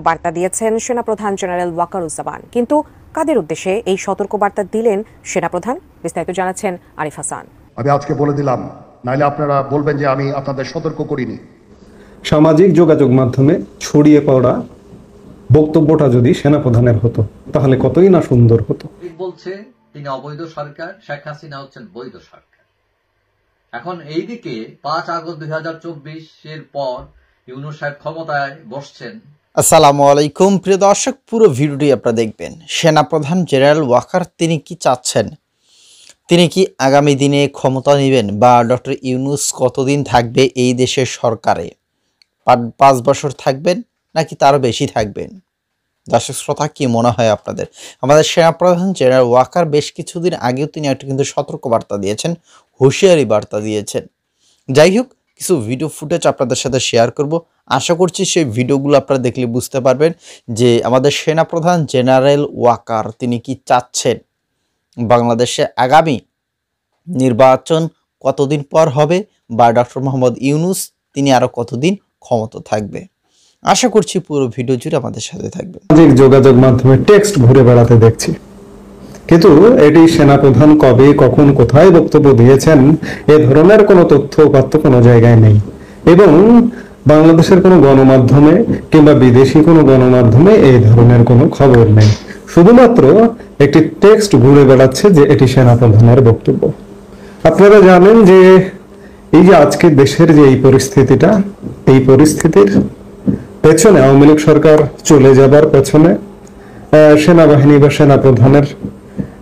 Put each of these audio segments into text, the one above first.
বার্তা দিয়েছেন সেনাপ্রধান জেনারেল ওয়াকারুজ্জামান। কিন্তু কাদের উদ্দেশ্যে এই সতর্ক বার্তা দিলেন সেনাপ্রধান? বিস্তারিত জানাচ্ছেন আরিফ হাসান। আমি আজকে বলে দিলাম, নাইলে আপনারা বলবেন যে আমি আপনাদের সতর্ক করিনি। সামাজিক যোগাযোগ মাধ্যমে ছড়িয়ে পড়া বক্তব্যটা যদি সেনাপ্রধানের হতো তাহলে কতই না সুন্দর হতো। বলছে তিনি অবৈধ সরকার, শেখ হাসিনা হচ্ছেন বৈধ সরকার। এখন এইদিকে 5 আগস্ট 2024 পর ইউনূস সাহেব ক্ষমতায় বসছেন। আসসালামু আলাইকুম প্রিয় দর্শক, পুরো ভিডিওটি আপনারা দেখবেন। সেনাপ্রধান জেনারেল ওয়াকার তিনি কি চাচ্ছেন? তিনি কি আগামী দিনে ক্ষমতা নেবেন, বা ডক্টর ইউনূস কতদিন থাকবে এই দেশের সরকারে? 5 বছর থাকবেন নাকি তারও বেশি থাকবেন? দর্শক শ্রোতা, কি মনে হয় আপনাদের? আমাদের সেনাপ্রধান জেনারেল ওয়াকার বেশ কিছুদিন আগেও তিনি একটা কিন্তু সতর্ক বার্তা দিয়েছেন, হুঁশিয়ারি বার্তা দিয়েছেন। যাই হোক, কিছু ভিডিও ফুটেজ আপনাদের সাথে শেয়ার করব। আশা করছি সেই ভিডিওগুলো আপনারা দেখলে বুঝতে পারবেন যে আমাদের সেনাপ্রধান জেনারেল ওয়াকার তিনি কি চাচ্ছেন। বাংলাদেশে আগামী নির্বাচন কতদিন পর হবে, বা ডক্টর মোহাম্মদ ইউনূস তিনি আরো কতদিন ক্ষমতা থাকবে। আশা করছি পুরো ভিডিও জুড়ে আমাদের সাথে থাকবে। সামাজিক যোগাযোগ মাধ্যমে টেক্সট ঘুরে বেড়াতে দেখছি, কিন্তু এটি সেনাপ্রধান কবে, কখন, কোথায় বক্তব্য দিয়েছেন এ ধরনের কোনো তথ্য কোনো জায়গায় নেই, এবং বাংলাদেশের কোনো গণমাধ্যমে কিংবা বিদেশি কোনো গণমাধ্যমে এই ধরনের কোনো খবর নেই। শুধুমাত্র একটি টেক্সট ঘুরে বেড়াচ্ছে যে এটি সেনাপ্রধানের বক্তব্য। আপনারা জানেন যে এই যে আজকে দেশের যে এই পরিস্থিতিটা, এই পরিস্থিতির পেছনে আওয়ামী লীগ সরকার চলে যাবার পেছনে সেনাবাহিনী বা সেনাপ্রধানের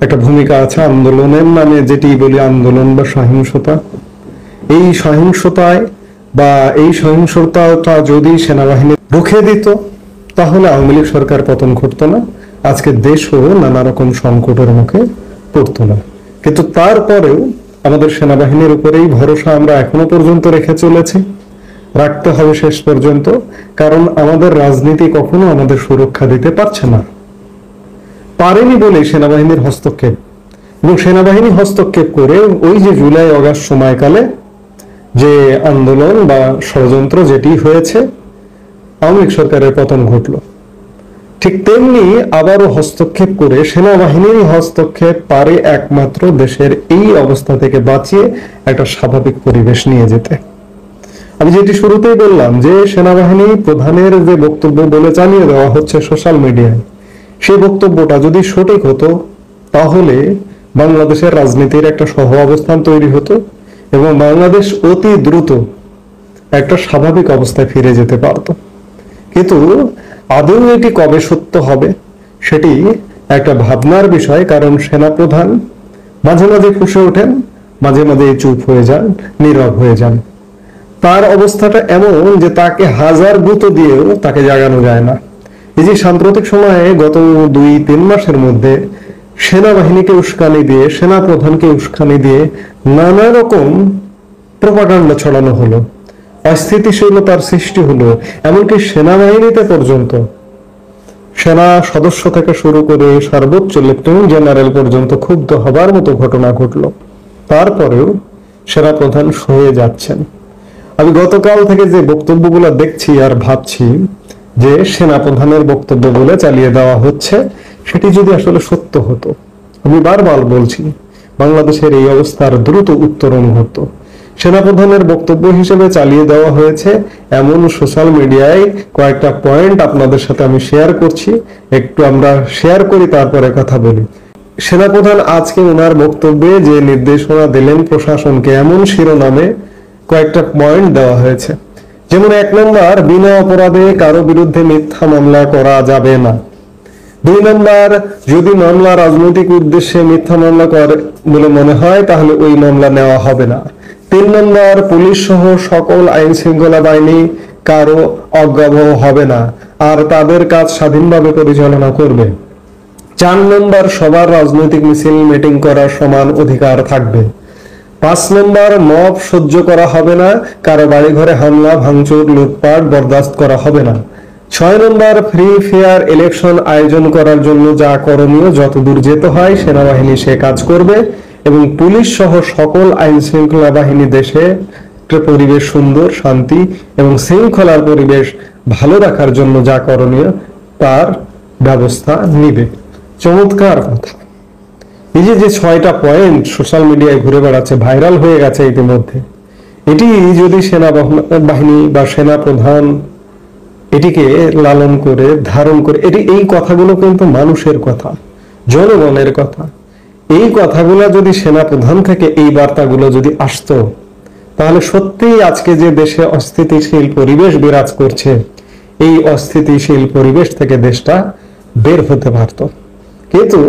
একটা ভূমিকা আছে। আন্দোলনের নামে যেটি বলি আন্দোলন বা সহিংসতা, এই সহিংসতায় বা এই সহিংসতাটা যদি সেনাবাহিনী রুখে দিত তাহলে আওয়ামী লীগ সরকার পতন ঘটতো না, আজকে দেশও নানা রকম সংকটের মুখে পড়তো না। কিন্তু তারপরেও আমাদের সেনাবাহিনীর উপরেই ভরসা আমরা এখনো পর্যন্ত রেখে চলেছি, রাখতে হবে শেষ পর্যন্ত। কারণ আমাদের রাজনীতি কখনো আমাদের সুরক্ষা দিতে পারছে না, পারেনি বলে সেনাবাহিনীর হস্তক্ষেপ। এবং সেনাবাহিনী হস্তক্ষেপ করে ওই যে জুলাই আগস্ট সময়কালে যে আন্দোলন বা ষড়যন্ত্র যেটি হয়েছে, আওয়ামী লীগ সরকারের পতন ঘটলো। ঠিক তেমনি আবারও হস্তক্ষেপ করে সেনাবাহিনীর হস্তক্ষেপ পারে একমাত্র দেশের এই অবস্থা থেকে বাঁচিয়ে একটা স্বাভাবিক পরিবেশ নিয়ে যেতে। আমি যেটি শুরুতেই বললাম যে সেনাবাহিনী প্রধানের যে বক্তব্য বলে জানিয়ে দেওয়া হচ্ছে সোশ্যাল মিডিয়ায়, সেই বক্তব্যটা যদি সঠিক হতো তাহলে বাংলাদেশের রাজনীতির একটা সহ অবস্থান তৈরি হতো এবং বাংলাদেশ অতি দ্রুত একটা স্বাভাবিক অবস্থায় ফিরে যেতে পারত। কিন্তু আদৌ এটি কবে সত্য হবে সেটি একটা ভাবনার বিষয়, কারণ সেনাপ্রধান মাঝে মাঝে ফুঁসে ওঠেন, মাঝে মাঝে চুপ হয়ে যান, নীরব হয়ে যান। তার অবস্থাটা এমন যে তাকে হাজার গুঁতো দিয়েও তাকে জাগানো যায় না। এই যে সাম্প্রতিক সময়ে গত 2-3 মাসের মধ্যে সেনাবাহিনীকে উস্কানি দিয়ে, সেনাপ্রধানকে উস্কানি দিয়ে নানা রকম প্রপাগান্ডা ছড়ানো হলো, অস্থিতিশীলতার সৃষ্টি হলো, এমনকি সেনাবাহিনীতে পর্যন্ত সেনা সদস্য থেকে শুরু করে সর্বোচ্চ লেফটেন্যান্ট জেনারেল পর্যন্ত ক্ষুব্ধ হবার মতো ঘটনা ঘটলো। তারপরেও সেনাপ্রধান সয়ে যাচ্ছেন। আমি গতকাল থেকে যে বক্তব্যগুলো দেখছি আর ভাবছি যে সেনাপ্রধানের বক্তব্য বলে চালিয়ে দেওয়া হচ্ছে, সেটি যদি আসলে সত্য হতো, আমি বারবার বলছি বাংলাদেশের এই অবস্থার দ্রুত উত্তরণ হতো। সেনাপ্রধানের বক্তব্য হিসেবে চালিয়ে দেওয়া হয়েছে এমন সোশ্যাল মিডিয়ায় কয়েকটা পয়েন্ট আপনাদের সাথে আমি শেয়ার করছি, একটু আমরা শেয়ার করি তারপরে কথা বলি। সেনাপ্রধান আজকে ওনার বক্তব্যে যে নির্দেশনা দিলেন প্রশাসনকে, এমন শিরোনামে কয়েকটা পয়েন্ট দেওয়া হয়েছে। যেমন 1 নম্বর, বিনা অপরাধে কারো বিরুদ্ধে মিথ্যা মামলা করা যাবে না। 2 নম্বর, যদি মামলা রাজনৈতিক উদ্দেশ্যে মিথ্যা মামলা করে বলে মনে হয় তাহলে ওই মামলা নেওয়া হবে না। 3 নম্বর, পুলিশ সহ সকল আইন শৃঙ্খলা বাহিনী কারো অজ্ঞাবহ হবে না আর তাদের কাজ স্বাধীনভাবে পরিচালনা করবে। 4 নম্বর, সবার রাজনৈতিক মিছিল মিটিং করার সমান অধিকার থাকবে। 5 নম্বর, মব সহ্য করা হবে না, কারো বাড়ি ঘরে হামলা, ভাঙচুর, লুটপাট বরদাস্ত করা হবে না। 6 নম্বর, ফ্রি ফেয়ার ইলেকশন আয়োজন করার জন্য যা করণীয়, যতদূর যেতে হয় সেনাবাহিনী সে কাজ করবে এবং পুলিশ সহ সকল আইন শৃঙ্খলা বাহিনী দেশে পরিবেশ সুন্দর, শান্তি এবং শৃঙ্খলার পরিবেশ ভালো রাখার জন্য যা করণীয় তার ব্যবস্থা নিবে। চমৎকার কথা। এই যে 6টা পয়েন্ট সোশ্যাল মিডিয়ায় ঘুরে বেড়াচ্ছে, ভাইরাল হয়ে গেছে ইতিমধ্যে, এটি যদি সেনাবাহিনী বা সেনা প্রধান এটিকে লালন করে ধারণ করে, এই কথাগুলো কিন্তু মানুষের কথা, জনগণের কথা। এই কথাগুলো যদি সেনা প্রধান থেকে এই বার্তাগুলো যদি আসতো, তাহলে সত্যিই আজকে যে দেশে অস্থিতিশীল পরিবেশ বিরাজ করছে, এই অস্থিতিশীল পরিবেশ থেকে দেশটা বের হতে পারত। কিন্তু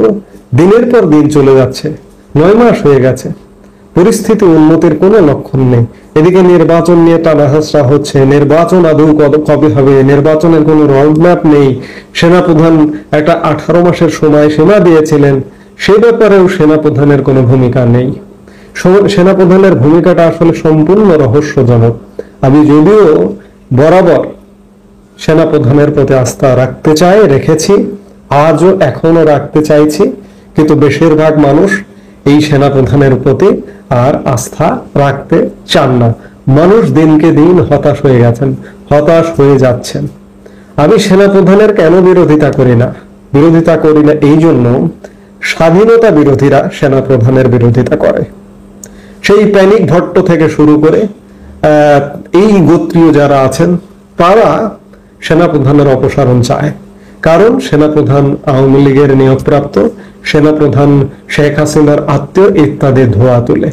দিনের পর দিন চলে যাচ্ছে, 9 মাস হয়ে গেছে, পরিস্থিতি উন্নতির কোনো লক্ষণ নেই। এদিকে নির্বাচন নিয়ে টানাহেঁচড়া হচ্ছে, নির্বাচন আদৌ কবে হবে, নির্বাচনের কোনো রোডম্যাপ নেই। সেনাপ্রধান একটা 18 মাসের সময় সীমা দিয়েছিলেন, সে ব্যাপারেও সেনাপ্রধানের কোনো ভূমিকা নেই। সেনাপ্রধানের ভূমিকাটা আসলে সম্পূর্ণ রহস্যজনক। আমি যদিও বরাবর সেনাপ্রধানের প্রতি আস্থা রাখতে চাই, রেখেছি, আজও এখনো রাখতে চাইছি, কিন্তু বেশিরভাগ মানুষ এই সেনাপ্রধানের প্রতি আর আস্থা রাখতে চান না। মানুষ দিনকে দিন হতাশ হয়ে গেছেন, হতাশ হয়ে যাচ্ছেন। আমি সেনাপ্রধানের কেন বিরোধিতা করি না? বিরোধিতা করি না এই জন্য, স্বাধীনতা বিরোধীরা সেনাপ্রধানের বিরোধিতা করে। সেই প্যানিক ভট্ট থেকে শুরু করে এই গোত্রীয় যারা আছেন, তারা সেনাপ্রধানের অপসারণ চায়। কারণ সেনাপ্রধান আওয়ামী লীগের নিয়োগপ্রাপ্ত, সেনাপ্রধান শেখ হাসিনার আত্মীয় ইত্যাদি ধোয়া তুলে।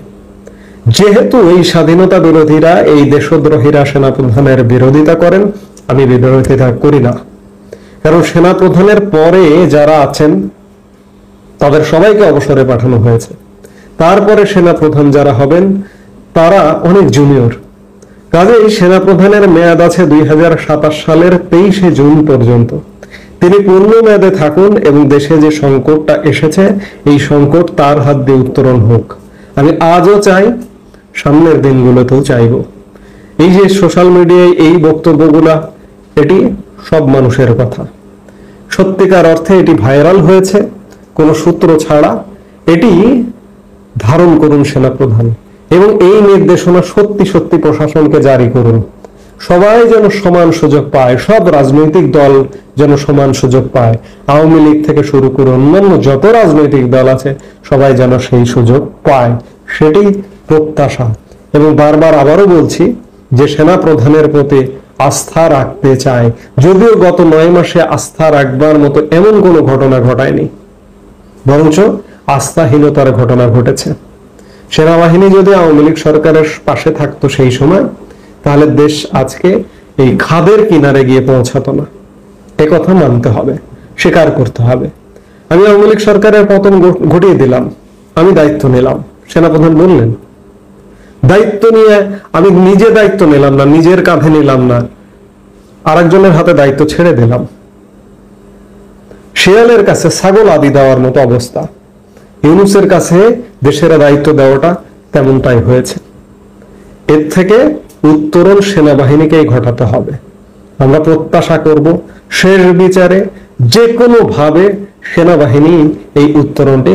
যেহেতু এই স্বাধীনতা বিরোধীরা, এই দেশদ্রোহীরা সেনাপ্রধানের বিরোধিতা করেন, আমি বিরোধিতা করি না। কারণ সেনাপ্রধানের পরে যারা আছেন তাদের সবাইকে অবসরে পাঠানো হয়েছে। তারপরে সেনাপ্রধান যারা হবেন তারা অনেক জুনিয়র। কাজেই সেনাপ্রধানের মেয়াদ আছে 2027 সালের 23শে জুন পর্যন্ত। তিনি পূর্ণ মেয়াদে থাকুন এবং দেশে যে সংকটটা এসেছে, এই সংকট তার হাত দিয়ে উত্তরণ হোক। আমি আজও চাই, সামনের দিনগুলোতেও চাইব। এই যে সোশ্যাল মিডিয়ায় এই বক্তব্যগুলা, এটি সব মানুষের কথা। সত্যিকার অর্থে এটি ভাইরাল হয়েছে কোনো সূত্র ছাড়া। এটি ধারণ করুন সেনাপ্রধান এবং এই নির্দেশনা সত্যি সত্যি প্রশাসনকে জারি করুন। সবাই যেন সমান সুযোগ পায়, সব রাজনৈতিক দল যেন সমান সুযোগ পায়। আওয়ামী লীগ থেকে শুরু করে অন্যান্য যত রাজনৈতিক দল আছে, সবাই যেন সেই সুযোগ পায়, সেটি প্রত্যাশা। এবং বারবার আবারও বলছি যে সেনাপ্রধানের প্রতি আস্থা রাখতে চায়, যদিও গত 9 মাসে আস্থা রাখবার মতো এমন কোনো ঘটনা ঘটায়নি, বরঞ্চ আস্থাহীনতার ঘটনা ঘটেছে। সেনাবাহিনী যদি আওয়ামী লীগ সরকারের পাশে থাকতো সেই সময়, তাহলে দেশ আজকে এই খাদের কিনারে গিয়ে পৌঁছাতো না। একথা মানতে হবে, স্বীকার করতে হবে। আমি আওয়ামী লীগ সরকারের পতন ঘটিয়ে দিলাম, আমি দায়িত্ব নিলাম। সেনাপ্রধান বললেন, দায়িত্ব নিয়ে আমি নিজে দায়িত্ব নিলাম না, নিজের কাঁধে নিলাম না, আরেকজনের হাতে দায়িত্ব ছেড়ে দিলাম। শিয়ালের কাছে ছাগল আদি দেওয়ার মতো অবস্থা। ইউনূসের কাছে দেশের দায়িত্ব দেওয়াটা তেমনটাই হয়েছে। এর থেকে উত্তরণ সেনাবাহিনীকেই ঘটাতে হবে। আমরা প্রত্যাশা করব শেষ বিচারে যে কোনো ভাবে সেনাবাহিনী এই উত্তরণটি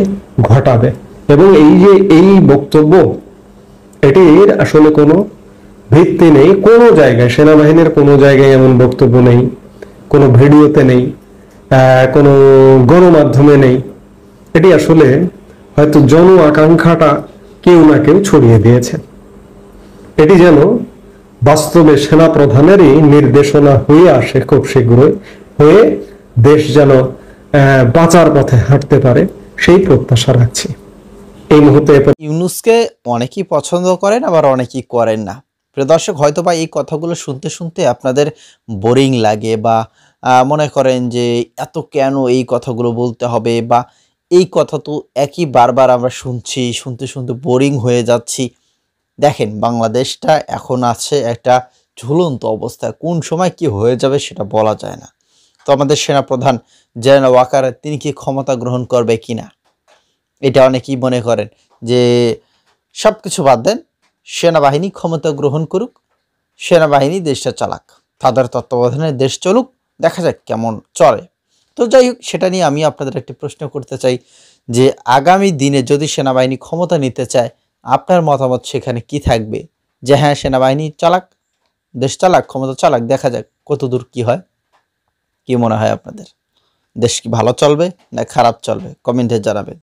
ঘটাবে। এবং এই যে এই বক্তব্য, এটির আসলে কোনো ভিত্তি নেই। কোনো জায়গায়, সেনাবাহিনীর কোনো জায়গায় এমন বক্তব্য নেই, কোনো ভিডিওতে নেই, কোনো গণমাধ্যমে নেই। এটি আসলে হয়তো জন আকাঙ্ক্ষাটা কেউ না কেউ ছড়িয়ে দিয়েছে। এটি যেন বাস্তবে সেনাপ্রধানেরই নির্দেশনা হয়ে আসে খুব শীঘ্রই, হয়ে দেশ যেন বাঁচার পথে হাঁটতে পারে, সেই প্রত্যাশা রাখছি। এই মুহূর্তে ইউনূসকে অনেকেই পছন্দ করেন, আবার অনেকেই করেন না। প্রিয় দর্শক, হয়তো বা এই কথাগুলো শুনতে শুনতে আপনাদের বোরিং লাগে, বা মনে করেন যে এত কেন এই কথাগুলো বলতে হবে, বা এই কথা তো একই বারবার আমরা শুনতে শুনতে বোরিং হয়ে যাচ্ছি। দেখেন, বাংলাদেশটা এখন আছে একটা ঝুলন্ত অবস্থায়, কোন সময় কি হয়ে যাবে সেটা বলা যায় না। তো আমাদের সেনাপ্রধান জেনারেল ওয়াকার, তিনি কি ক্ষমতা গ্রহণ করবে কিনা, এটা অনেকেই মনে করেন যে সব কিছু বাদ দেন, সেনাবাহিনী ক্ষমতা গ্রহণ করুক, সেনাবাহিনী দেশটা চালাক, তাদের তত্ত্বাবধানে দেশ চলুক, দেখা যাক কেমন চলে। তো যাই হোক, সেটা নিয়ে আমি আপনাদের একটি প্রশ্ন করতে চাই যে আগামী দিনে যদি সেনাবাহিনী ক্ষমতা নিতে চায়, আপনার মতামত সেখানে কি থাকবে? যে হ্যাঁ, সেনাবাহিনী চালাক, দেশ চালাক, ক্ষমতা চালাক, দেখা যাক কতদূর কি হয়, কি মনে হয় আপনাদের? দেশ কি ভালো চলবে না খারাপ চলবে? কমেন্টে জানাবেন।